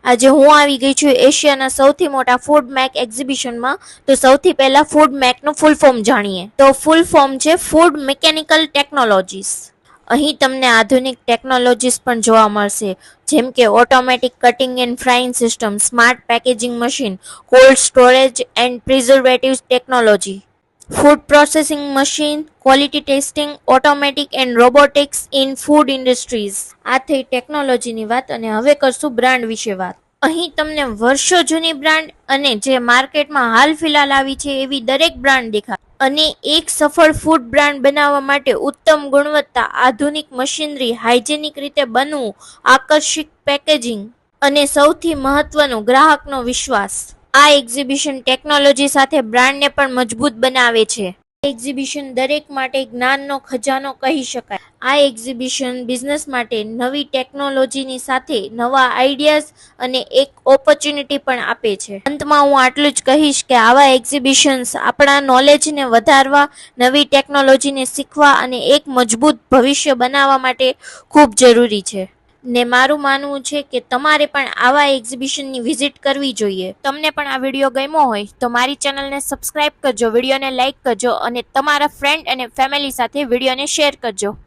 આજે હું આવી ગઈ છું એશિયાના સૌથી મોટા ફૂડ મેક એક્ઝિબિશનમાં. તો સૌથી પહેલા ફૂડ મેકનું ફૂલ ફોર્મ જાણીએ. તો ફૂલ ફોર્મ છે ફૂડ મિકેનિકલ ટેકનોલોજીસ. અહીં તમને આધુનિક ટેકનોલોજીસ પણ જોવા મળશે, જેમ કે automatic cutting and frying system, smart packaging machine, cold storage and preservative technology, food processing machine, quality testing, automatic and robotics in food industries. આ થઈ ટેકનોલોજીની વાત, અને હવે કરશું બ્રાન્ડ વિશે વાત. અહીં તમને વર્ષો જૂની બ્રાન્ડ અને જે માર્કેટમાં હાલ ફિલહાલ આવી છે એવી દરેક બ્રાન્ડ દેખાય. અને એક સફળ ફૂડ બ્રાન્ડ બનાવવા માટે ઉત્તમ ગુણવત્તા, આધુનિક મશીનરી, હાઇજેનિક રીતે બનવું, આકર્ષક પેકેજિંગ અને સૌથી મહત્વનું ગ્રાહકનો વિશ્વાસ. આ એક્ઝિબિશન ટેકનોલોજી સાથે બ્રાન્ડને પણ મજબૂત બનાવે છે. આ એક્ઝિબિશન દરેક માટે જ્ઞાનનો ખજાનો કહી શકાય. આ એક્ઝિબિશન બિઝનેસ માટે નવી ટેકનોલોજીની સાથે નવા આઈડિયાઝ અને એક ઓપોર્ચ્યુનિટી પણ આપે છે. અંતમાં હું આટલું જ કહીશ કે આવા એક્ઝિબિશન્સ આપણા નોલેજને વધારવા, નવી ટેકનોલોજીને શીખવા અને એક મજબૂત ભવિષ્ય બનાવવા માટે ખૂબ જરૂરી છે. ને મારું માનવું છે કે તમારે પણ આવા એક્ઝિબિશનની વિઝિટ કરવી જોઈએ. તમને પણ આ વિડીયો ગમ્યો હોય તો મારી ચેનલને સબસ્ક્રાઇબ કરજો, વિડીયોને લાઇક કરજો અને તમારા ફ્રેન્ડ અને ફેમિલી સાથે વિડીયોને શેર કરજો.